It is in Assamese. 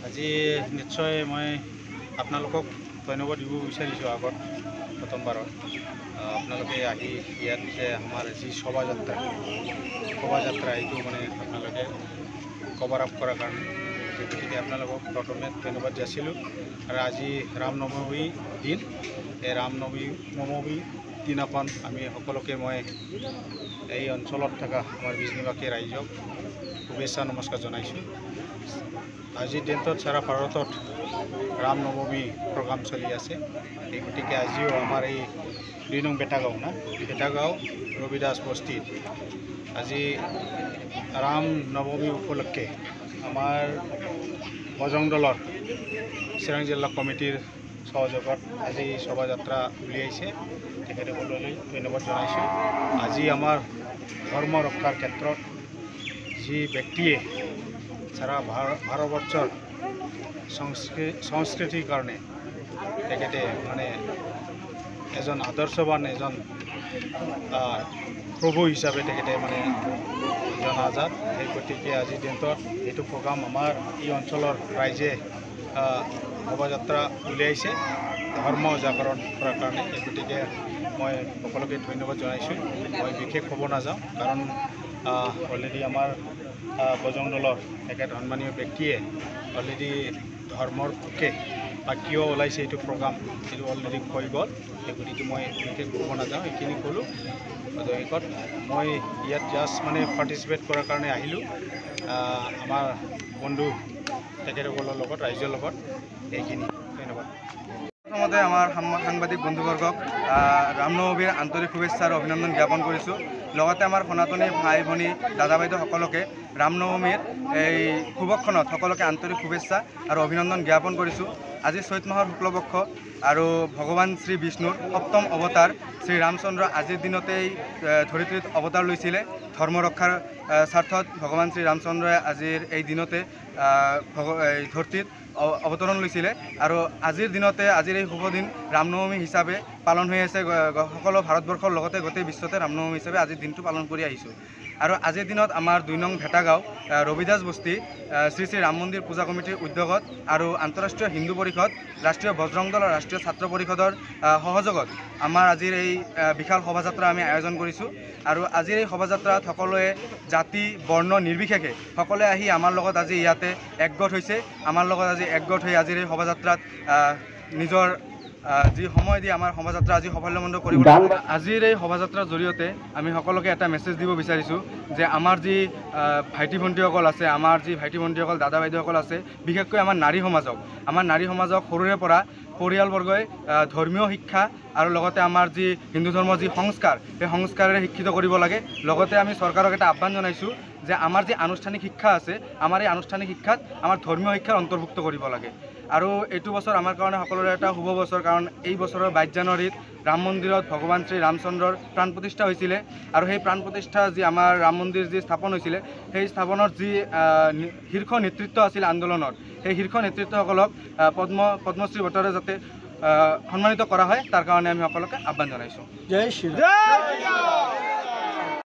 আজি নিশ্চয় মই আপোনালোকক ধন্যবাদ দিব বিচাৰিছোঁ আগত প্ৰথমবাৰত আপোনালোকে আহি ইয়াত যে আমাৰ যি শোভাযাত্ৰা এইটো মানে আপোনালোকে কভাৰ আপ কৰাৰ কাৰণে গতিকে আপোনালোকক প্ৰথমে ধন্যবাদ যাচিলোঁ। আৰু আজি ৰামনৱমী দিন, এই ৰামনৱমী দিনাখন আমি সকলোকে মই এই অঞ্চলত থকা আমাৰ বিজনীবাসী ৰাইজক শুভেচ্ছা নমস্কাৰ জনাইছোঁ। আজিৰ দিনটোত সাৰা ভাৰতত ৰামনৱমী প্ৰগ্ৰাম চলি আছে। এই গতিকে আজিও আমাৰ এই ২ নং বেটাগাঁও ৰবিদাস বস্তিত আজি ৰামনৱমী উপলক্ষে আমাৰ বজৰং দলৰ চিৰাং জিলা কমিটিৰ সহযোগত আজি শোভাযাত্ৰা উলিয়াইছে। তেখেতসকললৈ ধন্যবাদ জনাইছোঁ। আজি আমাৰ ধৰ্ম ৰক্ষাৰ ক্ষেত্ৰত যি ব্যক্তিয়ে সাৰা ভাৰতবৰ্ষৰ সংস্কৃতিৰ কাৰণে তেখেতে মানে এজন আদৰ্শবান এজন প্ৰভু হিচাপে তেখেতে মানে জনাজাত। সেই গতিকে আজিৰ দিনটোত এইটো প্ৰগ্ৰাম আমাৰ এই অঞ্চলৰ ৰাইজে শোভাযাত্ৰা উলিয়াইছে ধৰ্ম জাগৰণ কৰাৰ কাৰণে। এই গতিকে মই সকলোকে ধন্যবাদ জনাইছোঁ। মই বিশেষ ক'ব নাযাওঁ, কাৰণ অলৰেডি আমাৰ বজৰং দলৰ তেখেত সন্মানীয় ব্যক্তিয়ে অলৰেডি ধৰ্মৰ পক্ষে বা কিয় ওলাইছে এইটো প্ৰগ্ৰাম এইটো অলৰেডি কৈ গ'ল। সেই গতিকে মই বিশেষ ক'ব নাযাওঁ, এইখিনি ক'লোঁ। দৈনিকত মই ইয়াত জাষ্ট মানে পাৰ্টিচিপেট কৰাৰ কাৰণে আহিলোঁ আমাৰ বন্ধু তেখেতসকলৰ লগত, ৰাইজৰ লগত। এইখিনি ধন্যবাদ। প্ৰথমতে আমাৰ সাংবাদিক বন্ধুবৰ্গক ৰামনৱমীৰ আন্তৰিক শুভেচ্ছা আৰু অভিনন্দন জ্ঞাপন কৰিছোঁ। লগতে আমাৰ সনাতনী ভাই ভনী দাদা বাইদেউ সকলোকে ৰামনৱমীৰ এই শুভক্ষণত সকলোকে আন্তৰিক শুভেচ্ছা আৰু অভিনন্দন জ্ঞাপন কৰিছোঁ। আজি চৈত মাহৰ শুক্লপক্ষ আৰু ভগৱান শ্ৰী বিষ্ণুৰ সপ্তম অৱতাৰ শ্ৰী ৰামচন্দ্ৰ আজিৰ দিনতেই ধৰিত্ৰীত অৱতাৰ লৈছিলে। ধৰ্ম ৰক্ষাৰ স্বাৰ্থত ভগৱান শ্ৰী ৰামচন্দ্ৰই আজিৰ এই দিনতে ধৰতীত অৱতৰণ লৈছিলে। আৰু আজিৰ দিনতে আজিৰ এই শুভ দিন ৰামনৱমী হিচাপে পালন হৈ আছে। সকলো ভাৰতবৰ্ষৰ লগতে গোটেই বিশ্বতে ৰামনৱমী হিচাপে আজিৰ দিনটো পালন কৰি আহিছোঁ। আৰু আজিৰ দিনত আমাৰ ২ নং ভেটাগাঁও ৰবিদাস বস্তি শ্ৰী শ্ৰী ৰাম মন্দিৰ পূজা কমিটিৰ উদ্যোগত আৰু আন্তঃৰাষ্ট্ৰীয় হিন্দু পৰিষদ, ৰাষ্ট্ৰীয় বজৰং দল আৰু ৰাষ্ট্ৰীয় ছাত্ৰ পৰিষদৰ সহযোগত আমাৰ আজিৰ এই বিশাল শোভাযাত্ৰা আমি আয়োজন কৰিছোঁ। আৰু আজিৰ এই শোভাযাত্ৰাত সকলোৱে জাতি বৰ্ণ নিৰ্বিশেষে সকলোৱে আহি আমাৰ লগত আজি ইয়াতে একগোট হৈছে। আমাৰ লগত আজি একগোট হৈ আজিৰ এই শোভাযাত্ৰাত নিজৰ যি সময় দি আমাৰ শোভাযাত্ৰা আজি সাফল্যমণ্ডিত কৰিব। আজিৰ এই শোভাযাত্ৰাৰ জৰিয়তে আমি সকলোকে এটা মেছেজ দিব বিচাৰিছোঁ যে আমাৰ যি ভাইটি ভণ্টিসকল আছে, আমাৰ যি ভাইটি ভণ্টিসকল দাদা বাইদেউসকল আছে, বিশেষকৈ আমাৰ নাৰী সমাজক সৰুৰে পৰা পৰিয়ালবৰ্গই ধৰ্মীয় শিক্ষা আৰু লগতে আমাৰ যি হিন্দু ধৰ্মৰ যি সংস্কাৰ, সেই সংস্কাৰেৰে শিক্ষিত কৰিব লাগে। লগতে আমি চৰকাৰক এটা আহ্বান জনাইছোঁ যে আমাৰ যি আনুষ্ঠানিক শিক্ষা আছে, আমাৰ এই আনুষ্ঠানিক শিক্ষাত আমাৰ ধৰ্মীয় শিক্ষাৰ অন্তৰ্ভুক্ত কৰিব লাগে। আৰু এইটো বছৰ আমাৰ কাৰণে সকলোৰে এটা শুভ বছৰ, কাৰণ এই বছৰৰ ২২ জানুৱাৰীত ৰাম মন্দিৰত ভগৱান শ্ৰী ৰামচন্দ্ৰৰ প্ৰাণ প্ৰতিষ্ঠা হৈছিলে। আৰু সেই প্ৰাণ প্ৰতিষ্ঠা যি আমাৰ ৰাম মন্দিৰ যি স্থাপন হৈছিলে, সেই স্থাপনৰ যি শীৰ্ষ নেতৃত্ব আছিল আন্দোলনৰ, সেই শীৰ্ষ নেতৃত্বসকলক পদ্মশ্ৰী বঁটাৰে যাতে সন্মানিত কৰা হয়, তাৰ কাৰণে আমি সকলোকে আহ্বান জনাইছোঁ। জয় শ্ৰী ৰাম।